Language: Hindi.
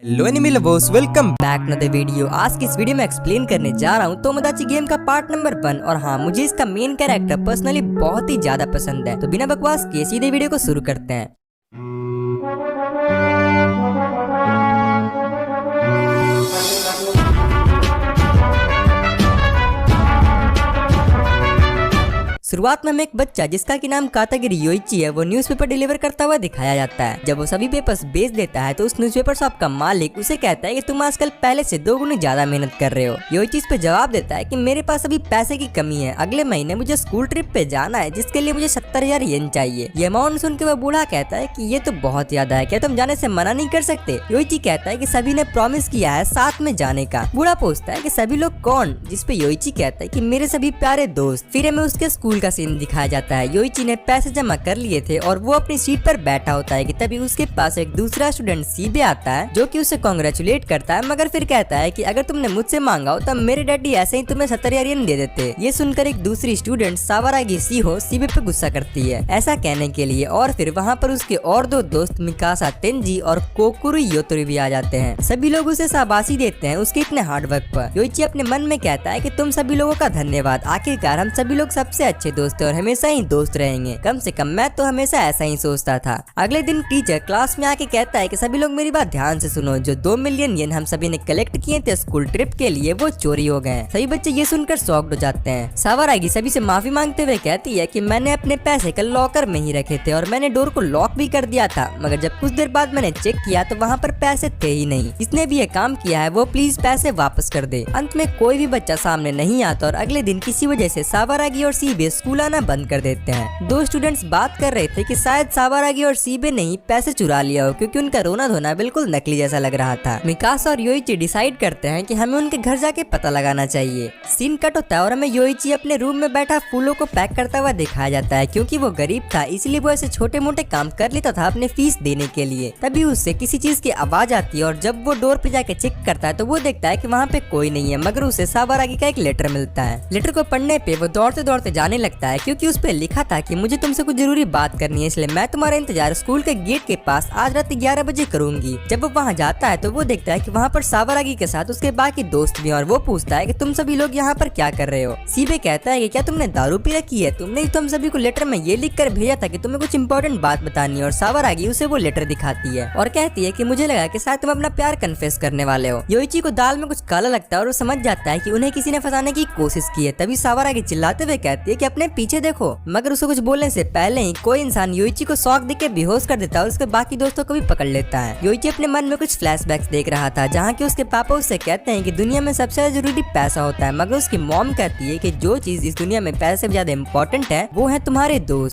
Hello anime lovers, welcome back to the video. आज की इस वीडियो में एक्सप्लेन करने जा रहा हूँ तोमोदाची गेम का पार्ट नंबर 1। और हाँ, मुझे इसका मेन कैरेक्टर पर्सनली बहुत ही ज्यादा पसंद है। तो बिना बकवास किए सीधे वीडियो को शुरू करते हैं। शुरुआत में हमें एक बच्चा जिसका की नाम कातागिरी योइची है, वो न्यूज़पेपर डिलीवर करता हुआ दिखाया जाता है। जब वो सभी पेपर्स बेच देता है तो उस न्यूज़पेपर शॉप का मालिक उसे कहता है कि तुम आजकल पहले से 2 गुनी ज्यादा मेहनत कर रहे हो। योइची इस पे जवाब देता है कि मेरे पास अभी पैसे की कमी है, अगले महीने मुझे स्कूल ट्रिप पे जाना है जिसके लिए मुझे 70,000 येन चाहिए। ये अमाउंट सुन के वह बूढ़ा कहता है कि ये तो बहुत ज्यादा है, क्या तुम जाने से मना नहीं कर सकते। योइची कहता है कि सभी ने प्रॉमिस किया है साथ में जाने का। बूढ़ा पूछता है कि सभी लोग कौन, जिसपे योइची कहता है कि मेरे सभी प्यारे दोस्त। फिर हमें उसके स्कूल का सीन दिखाया जाता है। योइची ने पैसे जमा कर लिए थे और वो अपनी सीट पर बैठा होता है कि तभी उसके पास एक दूसरा स्टूडेंट सीबे आता है जो कि उसे कांग्रेचुलेट करता है, मगर फिर कहता है कि अगर तुमने मुझसे मांगा हो तब मेरे डैडी ऐसे ही तुम्हें 70,000 येन दे देते। ये सुनकर एक दूसरी स्टूडेंट सावारागी सीहो सीबे पे गुस्सा करती है ऐसा कहने के लिए, और फिर वहाँ पर उसके और 2 दोस्त मिकासा तेंजी और कोकुरु योतोरी भी आ जाते हैं। सभी लोग उसे शाबाशी देते हैं उसके इतने हार्ड वर्क पर। योइची अपने मन में कहता है कि तुम सभी लोगों का धन्यवाद, आखिरकार हम सभी लोग सबसे अच्छे दोस्त हैं और हमेशा ही दोस्त रहेंगे। कम से कम मैं तो हमेशा ऐसा ही सोचता था। अगले दिन टीचर क्लास में आके कहता है कि सभी लोग मेरी बात ध्यान से सुनो, जो 2 मिलियन येन हम सभी ने कलेक्ट किए थे स्कूल ट्रिप के लिए वो चोरी हो गए। सभी बच्चे ये सुनकर शॉक्ड हो जाते हैं। सावारागी सभी से माफी मांगते हुए कहती है कि मैंने अपने पैसे कल लॉकर में ही रखे थे और मैंने डोर को लॉक भी कर दिया था, मगर जब कुछ देर बाद मैंने चेक किया तो वहाँ पर पैसे थे ही नहीं। जिसने भी ये काम किया है वो प्लीज पैसे वापस कर दे। अंत में कोई भी बच्चा सामने नहीं आता और अगले दिन किसी वजह से सावारागी और सीबे स्कूल आना बंद कर देते हैं। 2 स्टूडेंट्स बात कर रहे थे कि शायद सावारागी और सीबे ने ही पैसे चुरा लिया हो, क्योंकि उनका रोना धोना बिल्कुल नकली जैसा लग रहा था। मिकासा और योइची डिसाइड करते हैं कि हमें उनके घर जाके पता लगाना चाहिए। सीन कट होता है और हमें योइची अपने रूम में बैठा फूलों को पैक करता हुआ दिखाया जाता है। क्योंकि वो गरीब था इसलिए वो ऐसे छोटे मोटे काम कर लेता था अपने फीस देने के लिए। तभी उससे किसी चीज की आवाज आती है और जब वो डोर पे जाके चेक करता है तो वो देखता है कि वहाँ पे कोई नहीं है, मगर उसे सावारागी का एक लेटर मिलता है। लेटर को पढ़ने पे वो दौड़ते दौड़ते जाने लगता है क्योंकि उस पे लिखा था कि मुझे तुमसे कुछ जरूरी बात करनी है, इसलिए मैं तुम्हारा इंतजार स्कूल के गेट के पास आज रात 11 बजे करूंगी। जब वो वहाँ जाता है तो वो देखता है कि वहाँ पर सावारागी के साथ उसके बाकी दोस्त भी हैं और वो पूछता है कि तुम सभी लोग यहाँ पर क्या कर रहे हो। सीबे कहता है कि क्या तुमने दारू पी रखी है, तुमने ही तो हम सभी को लेटर में ये लिख कर भेजा था कि तुम्हें कुछ इंपॉर्टेंट बात बतानी है। और सावारागी उसे वो लेटर दिखाती है और कहती है कि मुझे लगा कि शायद तुम अपना प्यार कन्फेस करने वाले हो। योइची को दाल में कुछ काला लगता है और वो समझ जाता है कि उन्हें किसी ने फंसाने की कोशिश की है। तभी सावारागी चिल्लाते हुए कहती है कि अपने पीछे देखो, मगर उसे कुछ बोलने से पहले ही कोई इंसान योइची को शॉक देके बेहोश कर देता है और उसके बाकी दोस्तों को भी पकड़ लेता है। योइची अपने मन में कुछ फ्लैशबैक्स देख रहा था जहाँ की उसके पापा उससे कहते हैं कि दुनिया में सबसे ज्यादा जरूरी पैसा होता है, मगर उसकी मॉम कहती है कि जो चीज इस दुनिया में पैसे से ज्यादा इम्पोर्टेंट है वो है तुम्हारे दोस्त।